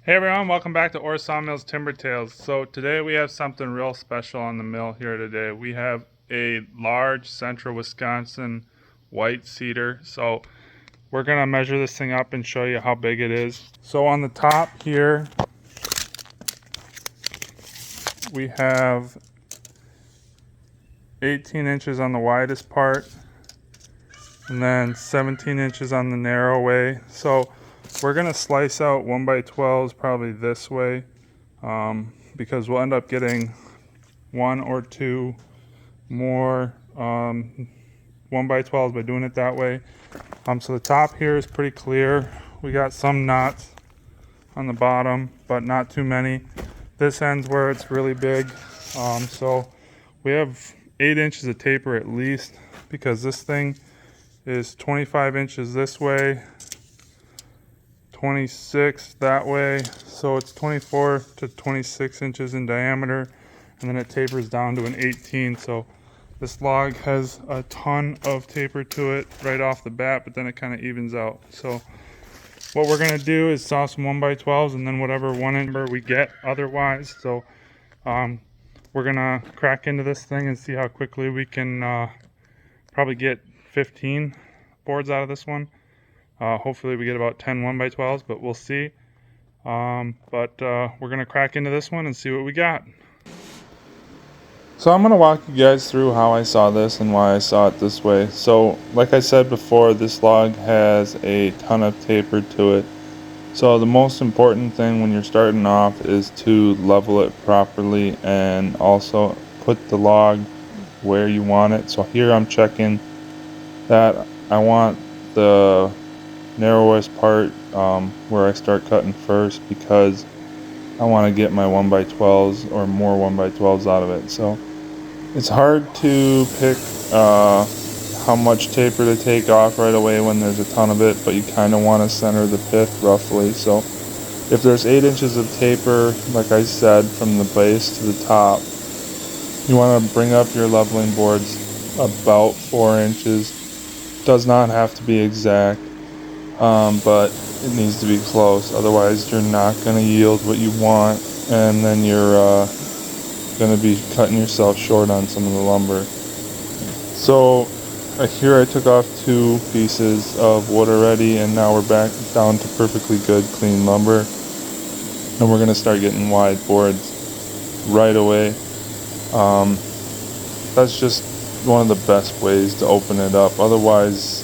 Hey everyone, welcome back to Orr Sawmill's Timber Tales. So today we have something real special on the mill here today. We have a large central Wisconsin white cedar. So we're gonna measure this thing up and show you how big it is. So on the top here, we have 18 inches on the widest part and then 17 inches on the narrow way. So we're gonna slice out 1x12s probably this way because we'll end up getting one or two more 1x12s by doing it that way. So the top here is pretty clear. We got some knots on the bottom, but not too many. This end's where it's really big. So we have 8 inches of taper at least, because this thing is 25 inches this way, 26 that way, so it's 24 to 26 inches in diameter, and then it tapers down to an 18. So this log has a ton of taper to it right off the bat, but then it kind of evens out. So what we're gonna do is saw some 1x12s and then whatever one number we get otherwise. So we're gonna crack into this thing and see how quickly we can probably get 15 boards out of this one. Hopefully we get about 10 1x12s, but we'll see. We're gonna crack into this one and see what we got. So I'm going to walk you guys through how I saw this and why I saw it this way. So like I said before, this log has a ton of taper to it. So the most important thing when you're starting off is to level it properly and also put the log where you want it. So here I'm checking that I want the narrowest part where I start cutting first, because I want to get my 1x12s or more 1x12s out of it. So it's hard to pick how much taper to take off right away when there's a ton of it, but you kind of want to center the pith roughly. So if there's 8 inches of taper, like I said, from the base to the top, you want to bring up your leveling boards about 4 inches. Does not have to be exact, but it needs to be close. Otherwise you're not going to yield what you want, and then you're going to be cutting yourself short on some of the lumber. So here I took off 2 pieces of wood already, and now we're back down to perfectly good clean lumber, and we're going to start getting wide boards right away. That's just one of the best ways to open it up. Otherwise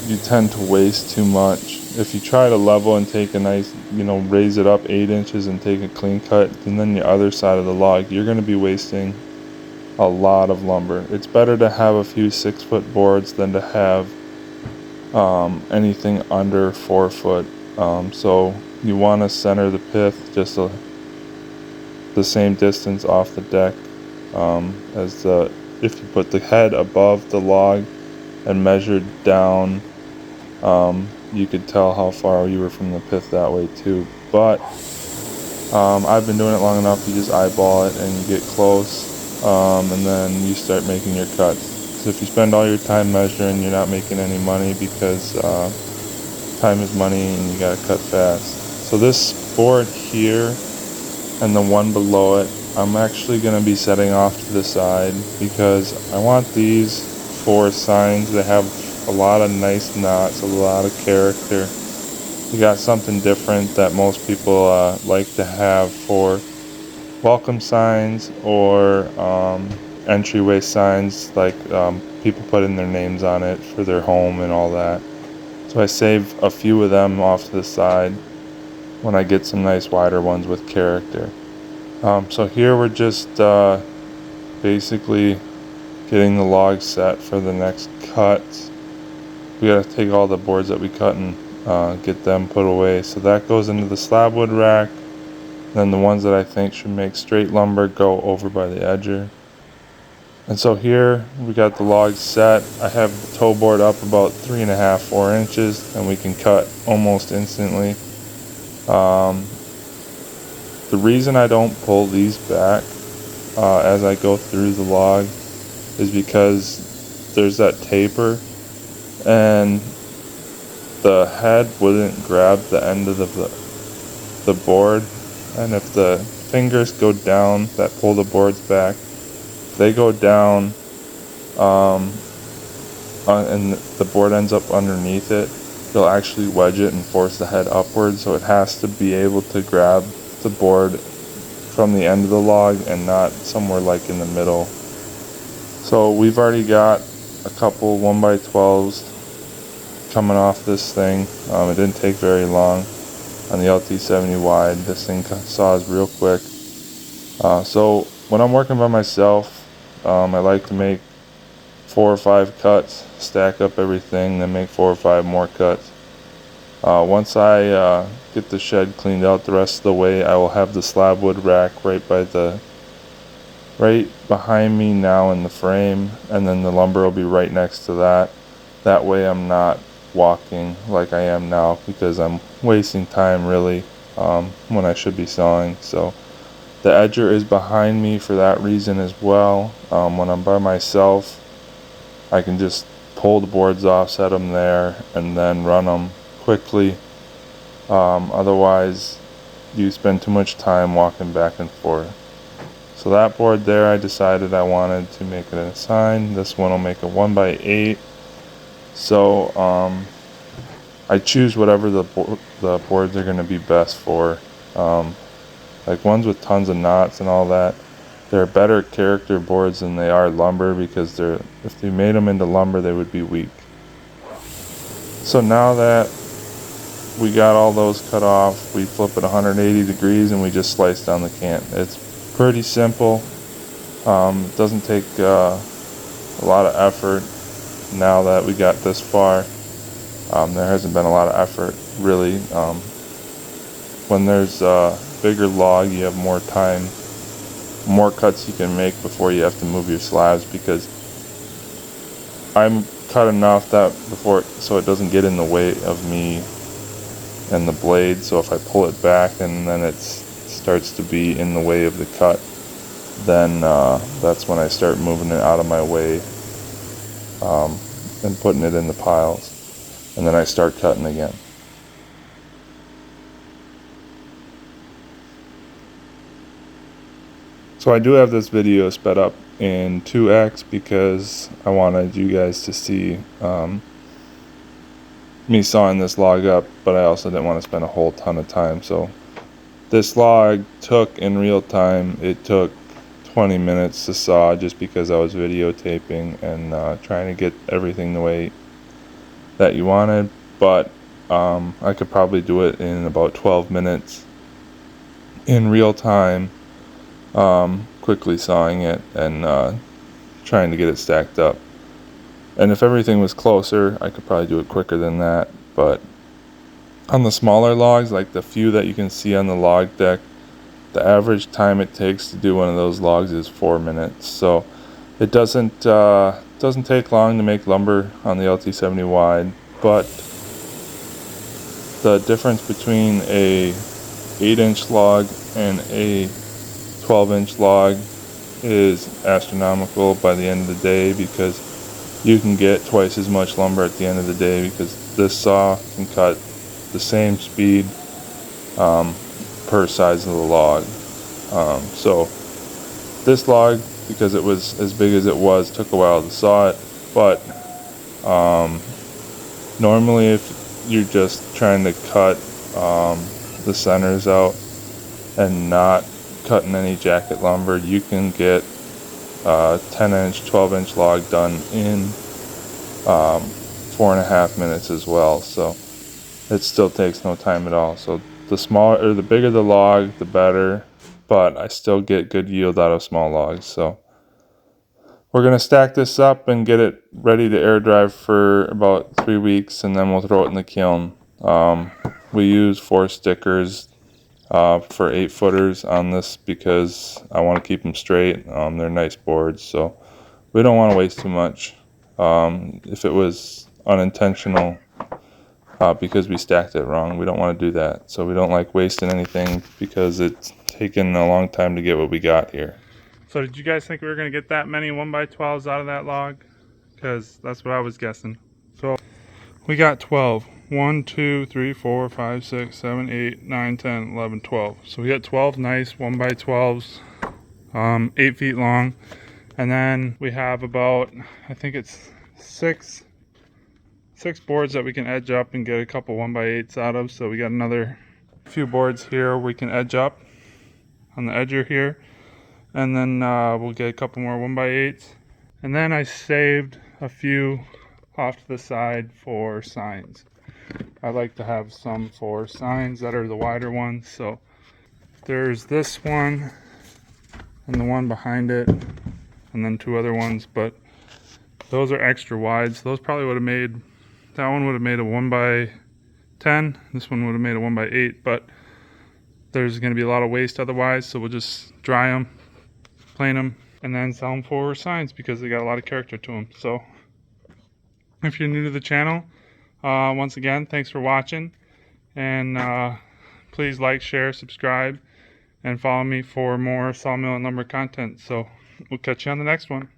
you tend to waste too much. If you try to level and take a nice, raise it up 8 inches and take a clean cut, and then the other side of the log, you're going to be wasting a lot of lumber. It's better to have a few 6-foot boards than to have anything under 4 foot. So you want to center the pith just the same distance off the deck as if you put the head above the log and measured down, you could tell how far you were from the pith that way too. But I've been doing it long enough, you just eyeball it and you get close, and then you start making your cuts. Because if you spend all your time measuring, you're not making any money, because time is money and you gotta cut fast. So this board here and the one below it, I'm actually going to be setting off to the side, because I want these 4 signs that have a lot of nice knots, a lot of character. We got something different that most people like to have for welcome signs or entryway signs, like people put in their names on it for their home and all that. So I save a few of them off to the side when I get some nice wider ones with character. So here we're just basically getting the log set for the next cut. We gotta take all the boards that we cut and get them put away. So that goes into the slab wood rack. Then the ones that I think should make straight lumber go over by the edger. And so here we got the log set. I have the toe board up about 3.5, 4 inches, and we can cut almost instantly. The reason I don't pull these back as I go through the log is because there's that taper, and the head wouldn't grab the end of the board, and if the fingers go down that pull the boards back, they go down, and the board ends up underneath it, you'll actually wedge it and force the head upward, so it has to be able to grab the board from the end of the log and not somewhere like in the middle. So we've already got a couple 1x12s coming off this thing. It didn't take very long on the LT70 wide. This thing saws real quick. So when I'm working by myself, I like to make 4 or 5 cuts, stack up everything, then make 4 or 5 more cuts. Once I get the shed cleaned out the rest of the way, I will have the slab wood rack right behind me now in the frame, and then the lumber will be right next to that. That way I'm not walking like I am now, because I'm wasting time really when I should be sawing. So the edger is behind me for that reason as well. When I'm by myself, I can just pull the boards off, set them there, and then run them quickly. Otherwise you spend too much time walking back and forth. So that board there, I decided I wanted to make it a sign. This one will make a 1x8. So I choose whatever the boards are going to be best for. Like ones with tons of knots and all that, they're better character boards than they are lumber, because if they made them into lumber, they would be weak. So now that we got all those cut off, we flip it 180 degrees and we just slice down the cant. It's pretty simple. It doesn't take a lot of effort. Now that we got this far, there hasn't been a lot of effort really. When there's a bigger log, you have more time, more cuts you can make before you have to move your slabs, because I'm cut enough that so it doesn't get in the way of me and the blade. So if I pull it back and then it starts to be in the way of the cut, then that's when I start moving it out of my way and putting it in the piles, and then I start cutting again. So I do have this video sped up in 2x because I wanted you guys to see me sawing this log up, but I also didn't want to spend a whole ton of time. So this log took, in real time, it took 20 minutes to saw, just because I was videotaping and trying to get everything the way that you wanted. But I could probably do it in about 12 minutes in real time, quickly sawing it and trying to get it stacked up. And if everything was closer, I could probably do it quicker than that. But on the smaller logs, like the few that you can see on the log deck, the average time it takes to do one of those logs is 4 minutes. So it doesn't take long to make lumber on the LT70 wide, but the difference between a 8-inch log and a 12-inch log is astronomical by the end of the day, because you can get twice as much lumber at the end of the day, because this saw can cut the same speed per size of the log. So this log, because it was as big as it was, took a while to saw it. But normally if you're just trying to cut the centers out and not cutting any jacket lumber, you can get 10-inch, 12-inch log done in 4.5 minutes as well. So it still takes no time at all. So the bigger the log, the better, but I still get good yield out of small logs. So we're gonna stack this up and get it ready to air dry for about 3 weeks, and then we'll throw it in the kiln. We use 4 stickers for 8-footers on this, because I want to keep them straight. They're nice boards, so we don't want to waste too much. If it was unintentional, because we stacked it wrong, we don't want to do that. So we don't like wasting anything, because it's taken a long time to get what we got here. So did you guys think we were going to get that many 1x12s out of that log? Because that's what I was guessing. So we got 12. 1, 2, 3, 4, 5, 6, 7, 8, 9, 10, 11, 12. So we got 12 nice 1x12s, 8 feet long. And then we have about, I think it's six boards that we can edge up and get a couple 1x8s out of. So we got another few boards here we can edge up on the edger here. And then we'll get a couple more 1x8s. And then I saved a few off to the side for signs. I like to have some for signs that are the wider ones. So there's this one and the one behind it, and then 2 other ones, but those are extra wide. So those probably would have made, that one would have made a 1x10. This one would have made a 1x8, but there's going to be a lot of waste otherwise. So we'll just dry them, plane them, and then sell them for signs because they got a lot of character to them. So if you're new to the channel, once again, thanks for watching, and please like, share, subscribe, and follow me for more sawmill and lumber content. So we'll catch you on the next one.